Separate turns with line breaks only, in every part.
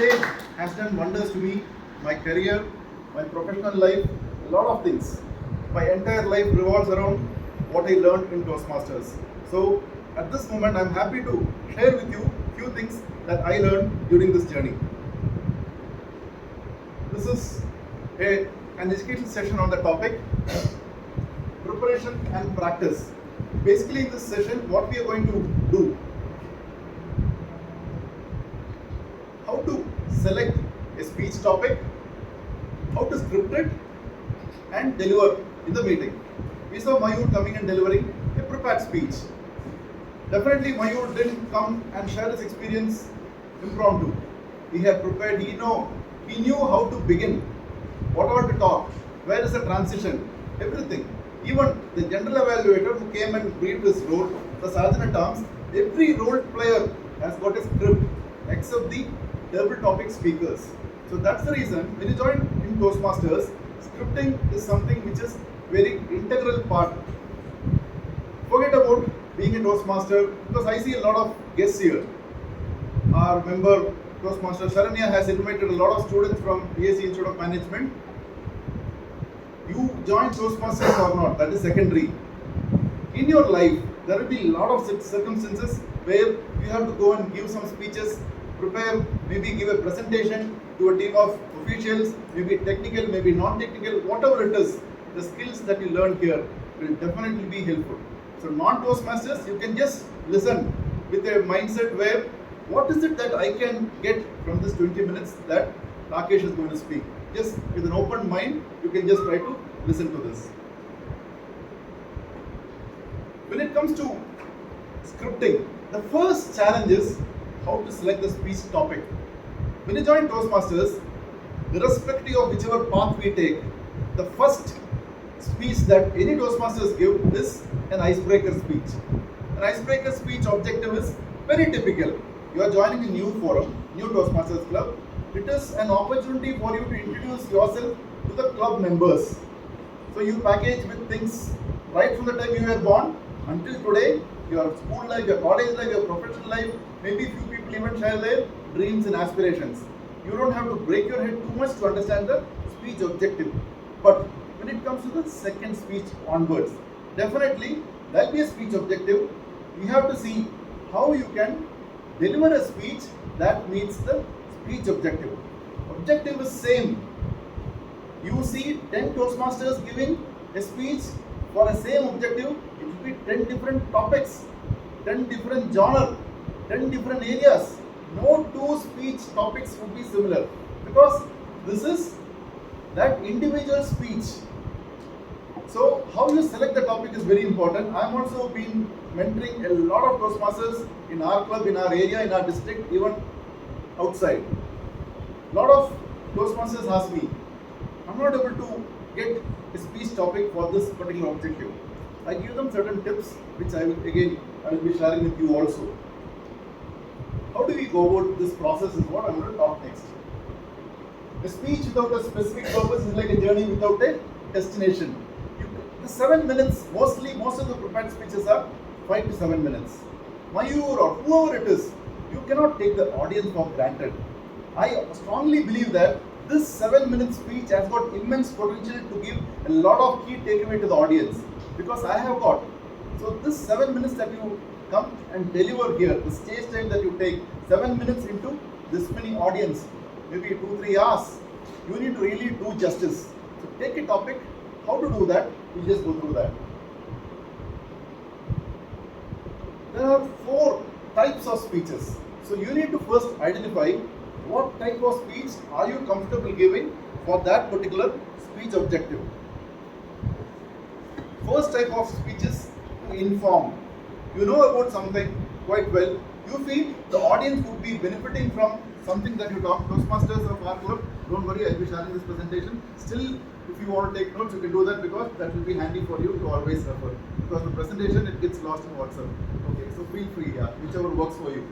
stage has done wonders to me, my career, my professional life, a lot of things. My entire life revolves around what I learned in Toastmasters. So at this moment, I'm happy to share with you few things that I learned during this journey. This is an education session on the topic preparation and practice. Basically, in this session, what we are going to do, how to select a speech topic, how to script it, and deliver in the meeting. We saw Mayur coming and delivering a prepared speech. Definitely, Mayur didn't come and share his experience impromptu. He had prepared. He knew how to begin, what all to talk, where is the transition, everything. Even the general evaluator who came and briefed his role, the sergeant at arms, every role player has got a script except the table topic speakers. So that's the reason when you join in Toastmasters, scripting is something which is very integral part. Forget about being a Toastmaster because I see a lot of guests here. Our member Toastmaster Sharanya has invited a lot of students from BSc Institute of Management. You join Toastmasters or not, that is secondary. In your life, there will be a lot of circumstances where you have to go and give some speeches, prepare, maybe give a presentation to a team of officials, maybe technical, maybe non-technical, whatever it is, the skills that you learn here will definitely be helpful. So non-Toastmasters, you can just listen with a mindset where what is it that I can get from this 20 minutes that Rakesh is going to speak. Just with an open mind, you can just try to listen to this. When it comes to scripting, the first challenge is how to select the speech topic. When you join Toastmasters, irrespective of whichever path we take, the first speech that any Toastmasters give is an icebreaker speech. An icebreaker speech objective is very typical. You are joining a new forum, new Toastmasters club. It is an opportunity for you to introduce yourself to the club members. So you package with things right from the time you were born until today, your school life, your college life, your professional life, maybe few people even share their dreams and aspirations. You don't have to break your head too much to understand the speech objective. But when it comes to the second speech onwards, definitely there will be a speech objective. You have to see how you can deliver a speech that meets the speech objective. Objective is same. You see 10 Toastmasters giving a speech for a same objective, it will be 10 different topics, 10 different genre, 10 different areas. No two speech topics would be similar because this is that individual speech. So how you select the topic is very important. I am also been mentoring a lot of Toastmasters in our club, in our area, in our district, even outside. A lot of Toastmasters ask me, I'm not able to get a speech topic for this particular objective. I give them certain tips which I will be sharing with you also. How do we go about this process is what I'm going to talk next. A speech without a specific purpose is like a journey without a destination. The 7 minutes, most of the prepared speeches are 5 to 7 minutes. Mayur or whoever it is, you cannot take the audience for granted. I strongly believe that this 7-minute speech has got immense potential to give a lot of key takeaway to the audience because I have got. So this 7 minutes that you come and deliver here, the stage time that you take, 7 minutes into this many audience, maybe 2-3 hours, you need to really do justice. So take a topic, how to do that, we just go through that. There are 4 types of speeches. So you need to first identify what type of speech are you comfortable giving for that particular speech objective. First type of speech is to inform. You know about something quite well. You feel the audience would be benefiting from something that you talk. Toastmasters of our club, don't worry, I'll be sharing this presentation. Still, if you want to take notes, you can do that because that will be handy for you to always refer. Because the presentation, it gets lost in WhatsApp. Okay, so feel free, whichever works for you.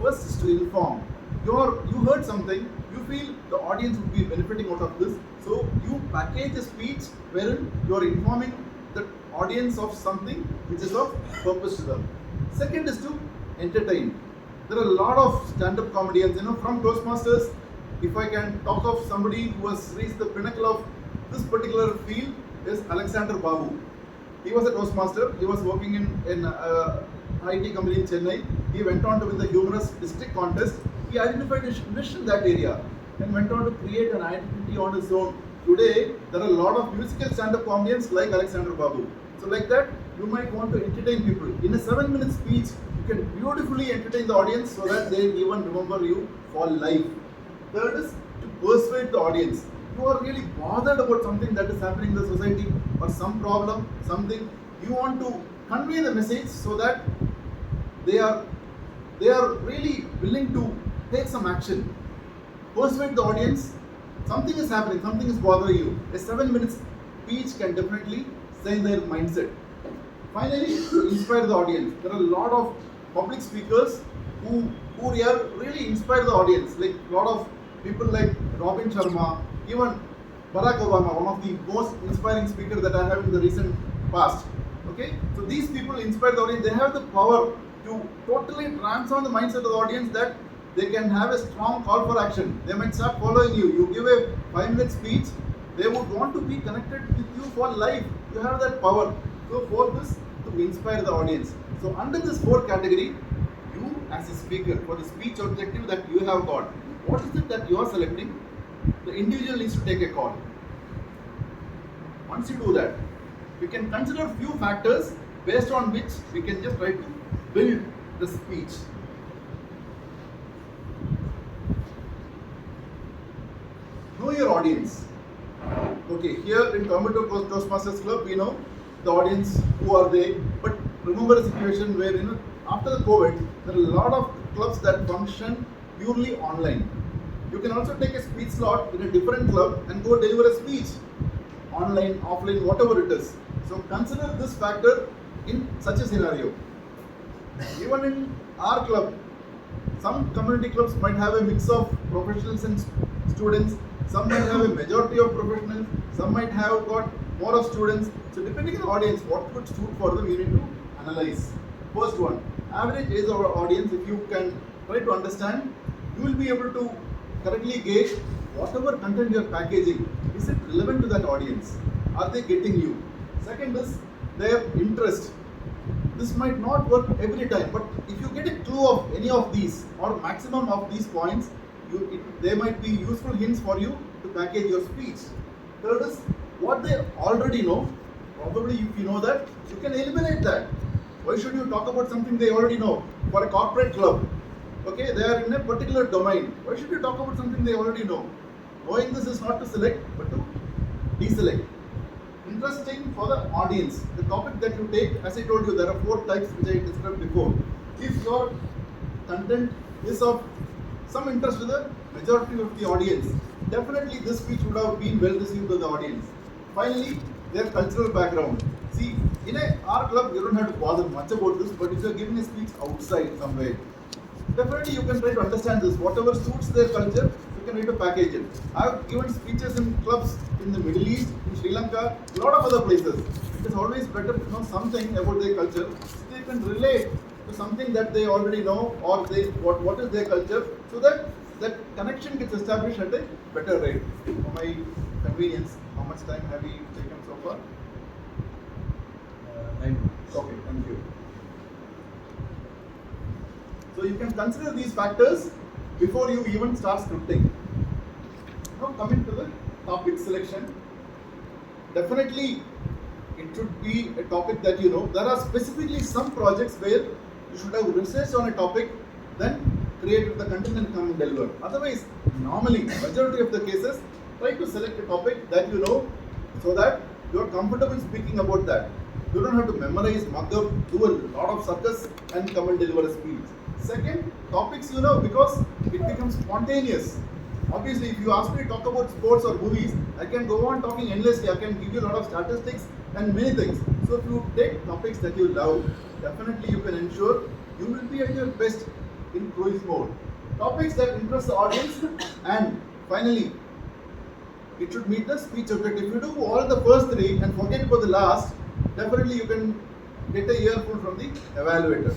First is to inform. You heard something, you feel the audience would be benefiting out of this, so you package a speech wherein you are informing the audience of something which is of purpose to them. Second is to entertain. There are a lot of stand-up comedians, from Toastmasters. If I can talk of somebody who has reached the pinnacle of this particular field, is Alexander Babu. He was a Toastmaster. He was working in IT company in Chennai. He went on to win the humorous district contest. He identified his niche in that area and went on to create an identity on his own. Today, there are a lot of musical stand-up comedians like Alexander Babu. So like that, you might want to entertain people. In a 7-minute speech, you can beautifully entertain the audience so that they even remember you for life. Third is to persuade the audience. You are really bothered about something that is happening in the society or some problem, something. You want to convey the message so that they are really willing to take some action. Persuade the audience. Something is happening, something is bothering you. A 7-minute speech can definitely change their mindset. Finally, inspire the audience. There are a lot of public speakers who really inspire the audience. Like a lot of people like Robin Sharma, even Barack Obama, one of the most inspiring speakers that I have in the recent past. Okay, so these people inspire the audience. They have the power to totally transform the mindset of the audience that they can have a strong call for action. They might start following you. You give a 5-minute speech, they would want to be connected with you for life. You have that power. So for this, to inspire the audience. So under this 4th category, you as a speaker, for the speech objective that you have got, what is it that you are selecting? The individual needs to take a call. Once you do that, we can consider a few factors based on which we can just try to build the speech. Know your audience. Okay, here in Tomato Toastmasters Club, we know the audience, who are they. But remember a situation where, after the COVID, there are a lot of clubs that function purely online. You can also take a speech slot in a different club and go deliver a speech. Online, offline, whatever it is. So consider this factor in such a scenario. Even in our club, some community clubs might have a mix of professionals and students. Some might have a majority of professionals. Some might have got more of students. So depending on the audience, what would suit for them, you need to analyze. First one, average age of our audience. If you can try to understand, you will be able to correctly gauge whatever content you are packaging. Is it relevant to that audience? Are they getting you? Second is their interest. This might not work every time, but if you get a clue of any of these or maximum of these points, they might be useful hints for you to package your speech. Third is what they already know. Probably if you know that, you can eliminate that. Why should you talk about something they already know? For a corporate club, okay, they are in a particular domain. Why should you talk about something they already know? Knowing this is not to select, but to deselect. Interesting for the audience. The topic that you take, as I told you, there are 4 types which I described before. If your content is of some interest to the majority of the audience, definitely this speech would have been well received by the audience. Finally, their cultural background. See, in our club, you don't have to bother much about this, but if you are giving a speech outside somewhere, definitely you can try to understand this. Whatever suits their culture, you can try to package it. I have given speeches in clubs in the Middle East, in Sri Lanka, a lot of other places. It is always better to know something about their culture so they can relate to something that they already know, or what is their culture, so that that connection gets established at a better rate. For my convenience, how much time have we taken so far?
9 minutes.
Okay, thank you. So you can consider these factors before you even start scripting. Now coming to the topic selection, definitely it should be a topic that you know. There are specifically some projects where you should have researched on a topic, then create the content and come and deliver. Otherwise, normally, majority of the cases, try to select a topic that you know so that you are comfortable speaking about that. You don't have to memorize, mug up, do a lot of circus and come and deliver a speech. Second, topics you know because it becomes spontaneous. Obviously, if you ask me to talk about sports or movies, I can go on talking endlessly. I can give you a lot of statistics and many things. So if you take topics that you love, definitely you can ensure you will be at your best in cruise mode. Topics that interest the audience, and finally, it should meet the speech objective. If you do all the first 3 and forget about the last, definitely you can get a earful from the evaluator.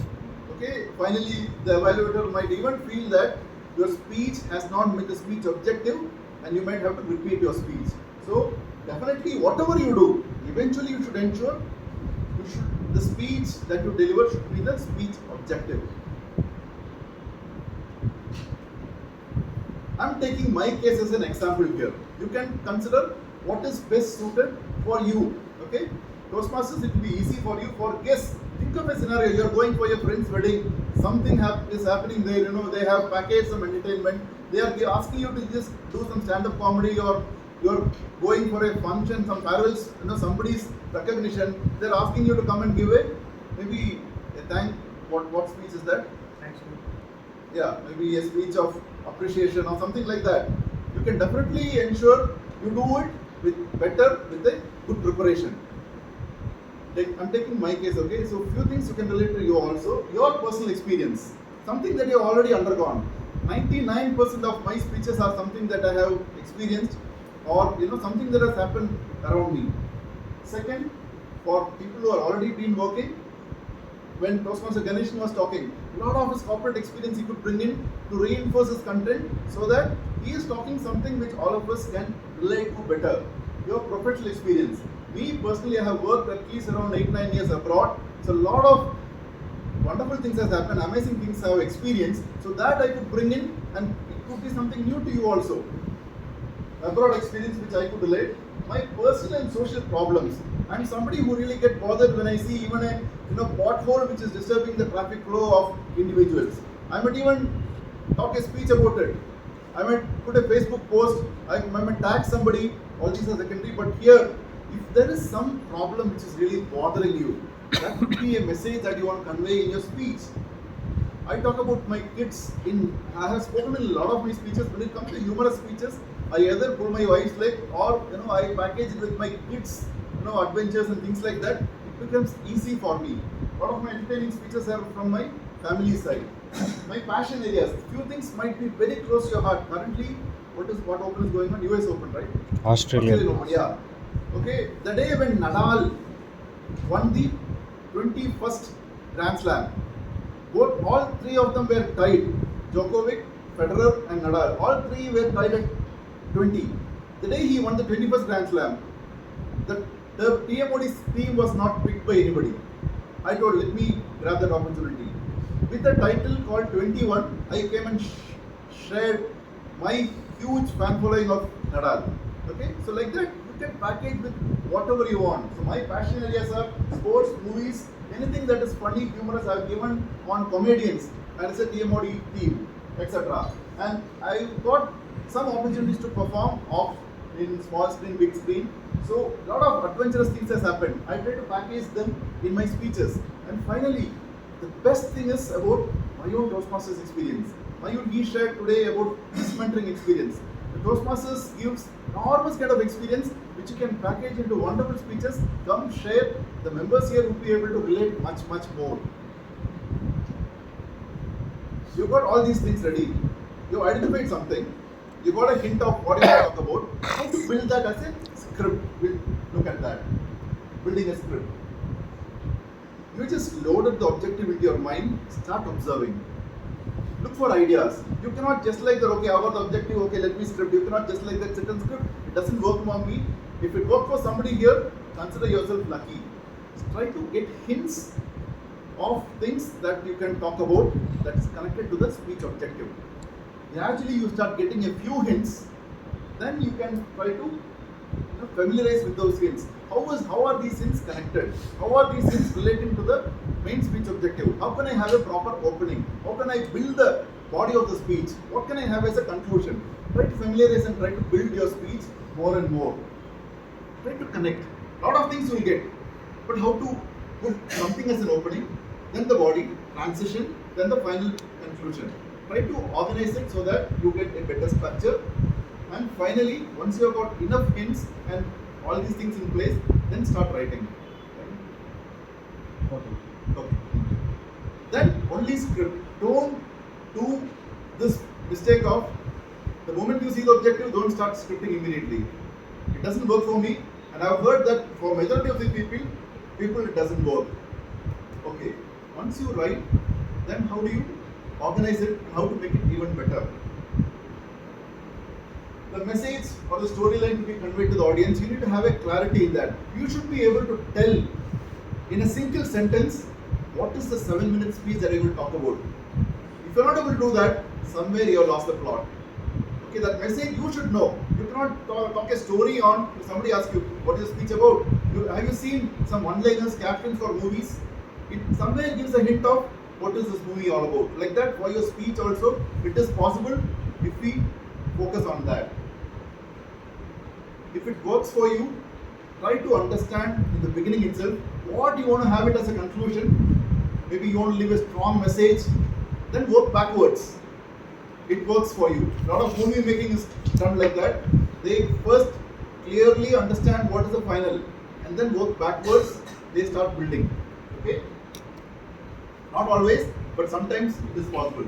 Okay, finally the evaluator might even feel that your speech has not met the speech objective and you might have to repeat your speech. So definitely whatever you do, eventually you should ensure the speech that you deliver should be the speech objective. I'm taking my case as an example here. You can consider what is best suited for you. Okay? Toastmasters, it will be easy for you. For guests, think of a scenario. You are going for your friend's wedding. Something is happening there. They have packaged some entertainment. They are asking you to just do some stand-up comedy, or you're going for a function, some farewells. Somebody's recognition. They're asking you to come and give maybe a thank. What speech is that?
Thanks.
Yeah, maybe a speech of appreciation or something like that. You can definitely ensure you do it with a good preparation. I'm taking my case, okay? So few things you can relate to you also. Your personal experience, something that you have already undergone. 99% of my speeches are something that I have experienced, or something that has happened around me. Second, for people who are already been working, when Toastmaster Ganesh was talking, a lot of his corporate experience he could bring in to reinforce his content, so that he is talking something which all of us can relate to better. Your professional experience. Me personally, I have worked at least around 8-9 years abroad. So a lot of wonderful things has happened, amazing things I have experienced, so that I could bring in, and it could be something new to you also. Abroad experience which I could relate. My personal and social problems. I'm somebody who really get bothered when I see even a pothole which is disturbing the traffic flow of individuals. I might even talk a speech about it. I might put a Facebook post. I might tag somebody. All these are secondary. But here, if there is some problem which is really bothering you, that could be a message that you want to convey in your speech. I talk about my kids. I have spoken in a lot of my speeches. When it comes to humorous speeches, I either pull my wife's leg, or I package it with my kids, adventures and things like that. It becomes easy for me. A lot of my entertaining speeches are from my family side. My passion areas. Few things might be very close to your heart. Currently, what Open is going on? US Open, right?
Australian
Open, yeah. Okay, the day when Nadal won the 21st Grand Slam, all three of them were tied. Djokovic, Federer and Nadal. All three were tied at 20. The day he won the 21st Grand Slam, the TMOD's team was not picked by anybody. I told, let me grab that opportunity. With the title called 21, I came and shared my huge fan following of Nadal. Okay, so like that, you can package with whatever you want. So my passion areas are sports, movies, anything that is funny, humorous. I have given on comedians as a TMOD team, etc. And I got some opportunities to perform in small screen, big screen. So a lot of adventurous things has happened. I try to package them in my speeches. And finally, the best thing is about my own Toastmasters experience. He shared today about his mentoring experience. The Toastmasters gives enormous kind of experience which you can package into wonderful speeches. Come share. The members here will be able to relate much more. You got all these things ready. You identified something. You got a hint of what you want to talk about. How to build that as a script. Look at that. Building a script. You just loaded the objective into your mind. Start observing. Look for ideas. You cannot just like that, okay, I got the objective, okay, let me script. You cannot just like that sit and script. It doesn't work for me. If it worked for somebody here, consider yourself lucky. Try to get hints of things that you can talk about that is connected to the speech objective. Gradually you start getting a few hints, then you can try to familiarize with those hints. How are these hints connected? How are these hints relating to the main speech objective? How can I have a proper opening? How can I build the body of the speech? What can I have as a conclusion? Try to familiarize and try to build your speech more and more. Try to connect. A lot of things you will get. But how to put something as an opening, then the body, transition, then the final conclusion. Try to organize it so that you get a better structure. And finally, once you have got enough hints and all these things in place, then start writing. Okay. Then only script. Don't do this mistake of the moment you see the objective, don't start scripting immediately. It doesn't work for me, and I've heard that for majority of the people it doesn't work. Okay. Once you write, then how do you organize it and how to make it even better? The message or the storyline to be conveyed to the audience, you need to have a clarity in that. You should be able to tell in a single sentence what is the 7-minute speech that I will talk about. If you're not able to do that, somewhere you have lost the plot. Okay, that message you should know. You cannot talk a story on, if somebody asks you, what is the speech about? Have you seen some one-liners, captions for movies? It somewhere gives a hint of what is this movie all about. Like that, for your speech also, it is possible if we focus on that. If it works for you, try to understand in the beginning itself what you want to have it as a conclusion. Maybe you want to leave a strong message, then work backwards. It works for you. A lot of movie making is done like that. They first clearly understand what is the final and then work backwards, they start building. Okay? Not always, but sometimes it is possible.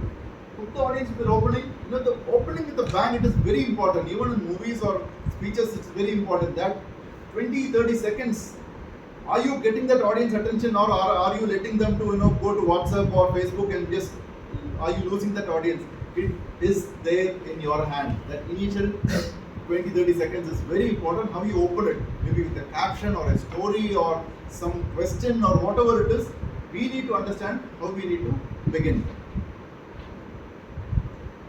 Put the audience with the opening. The opening with the bang, it is very important. Even in movies or speeches, it's very important that 20-30 seconds, are you getting that audience attention, or are you letting them to go to WhatsApp or Facebook and just are you losing that audience? It is there in your hand. That initial 20-30 seconds is very important. How you open it, maybe with a caption or a story or some question or whatever it is, we need to understand how we need to begin.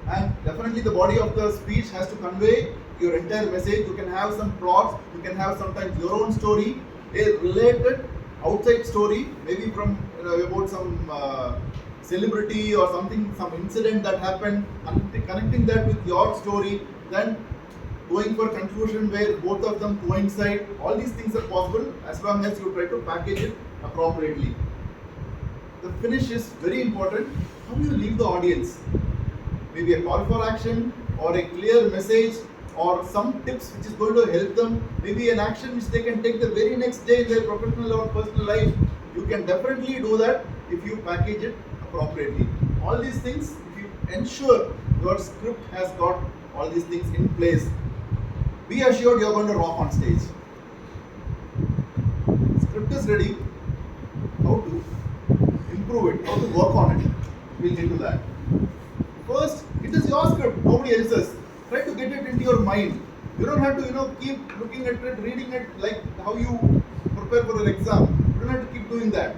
And definitely the body of the speech has to convey your entire message. You can have some plots, you can have sometimes your own story, a related outside story, maybe from about some celebrity or something, some incident that happened, connecting that with your story, then going for conclusion where both of them coincide. All these things are possible as long as you try to package it appropriately. The finish is very important. How you leave the audience? Maybe a call for action or a clear message or some tips which is going to help them, maybe an action which they can take the very next day in their professional or personal life. You can definitely do that if you package it appropriately. All these things, if you ensure your script has got all these things in place, be assured you are going to rock on stage. Script is ready. How to improve it, how to work on it, we'll get to that. First, it is your script, nobody else's. Try to get it into your mind. You don't have to, keep looking at it, reading it like how you prepare for an exam. You don't have to keep doing that.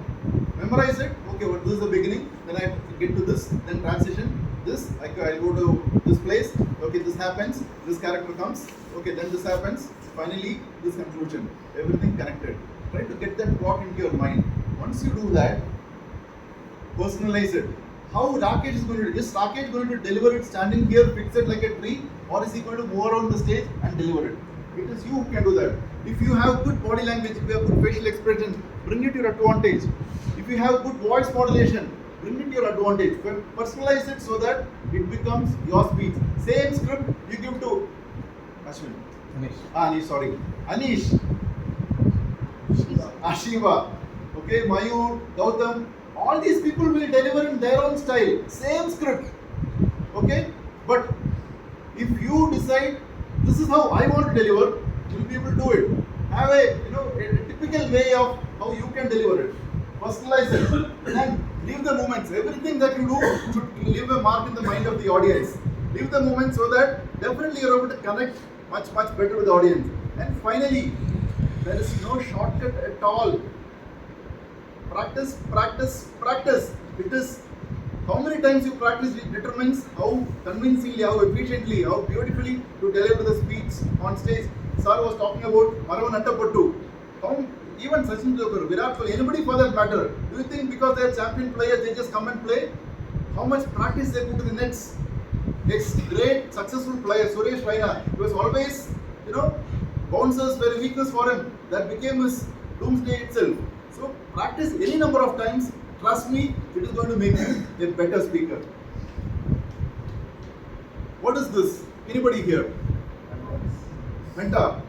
Memorize it. Okay, well, this is the beginning. Then I get to this. Then transition. This. I go to this place. Okay, this happens. This character comes. Okay, then this happens. Finally, this conclusion. Everything connected. Try to get that plot into your mind. Once you do that, personalize it. How Rakesh is going to do? Is Rakesh going to deliver it standing here, fix it like a tree, or is he going to move around the stage and deliver it? It is you who can do that. If you have good body language, if you have good facial expression, bring it to your advantage. If you have good voice modulation, bring it to your advantage. Personalize it so that it becomes your speech. Same script you give to Ashwin. Anish. Ashiva. Okay, Mayur, Gautam. All these people will deliver in their own style, same script. Okay, but if you decide this is how I want to deliver, you'll be able to do it. Have a typical way of how you can deliver it. Personalize it and leave the moments. Everything that you do should leave a mark in the mind of the audience. Leave the moments so that definitely you're able to connect much better with the audience. And finally, there is no shortcut at all. Practice. It is how many times you practice determines how convincingly, how efficiently, how beautifully you deliver the speech on stage. Sir was talking about Maravan Attapattu. Even Sachin Tendulkar, Virat Kohli, anybody for that matter. Do you think because they are champion players, they just come and play? How much practice they put to the nets? Ex-great successful player, Suresh Raina, he was always, bouncers were a weakness for him. That became his doomsday itself. So practice any number of times. Trust me, it is going to make you a better speaker. What is this? Anybody here? Mentor.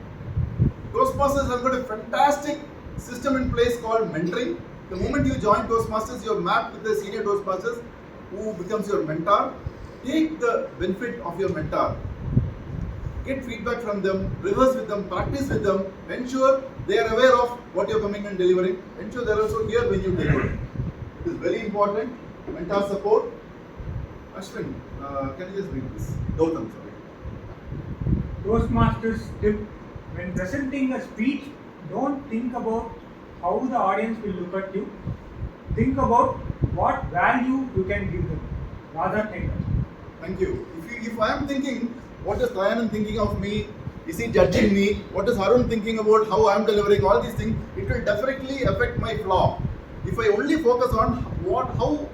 Toastmasters has got a fantastic system in place called mentoring. The moment you join Toastmasters, you are mapped with the senior Toastmasters who becomes your mentor. Take the benefit of your mentor. Get feedback from them, rehearse with them, practice with them, ensure they are aware of what you are coming and delivering, ensure they are also here when you deliver. It is very important. mentor support. Ashwin, can you just read this? Gautam, sorry.
Toastmasters tip: when presenting a speech, don't think about how the audience will look at you. Think about what value you can give them. Rather take that.
Thank you. If I am thinking, what is Dayanand thinking of me? Is he judging me? What is Arun thinking about how I am delivering all these things? It will definitely affect my flaw. If I only focus on how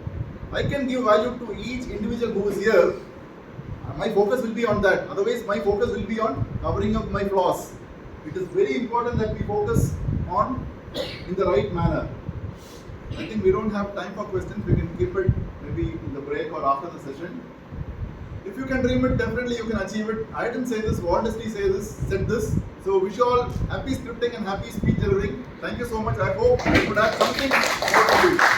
I can give value to each individual who is here, my focus will be on that. Otherwise, my focus will be on covering up my flaws. It is very important that we focus on in the right manner. I think we don't have time for questions. We can keep it maybe in the break or after the session. If you can dream it, definitely you can achieve it. I didn't say this, Walt Disney said this. So wish you all happy scripting and happy speech delivering. Thank you so much. I hope I could have something more to you.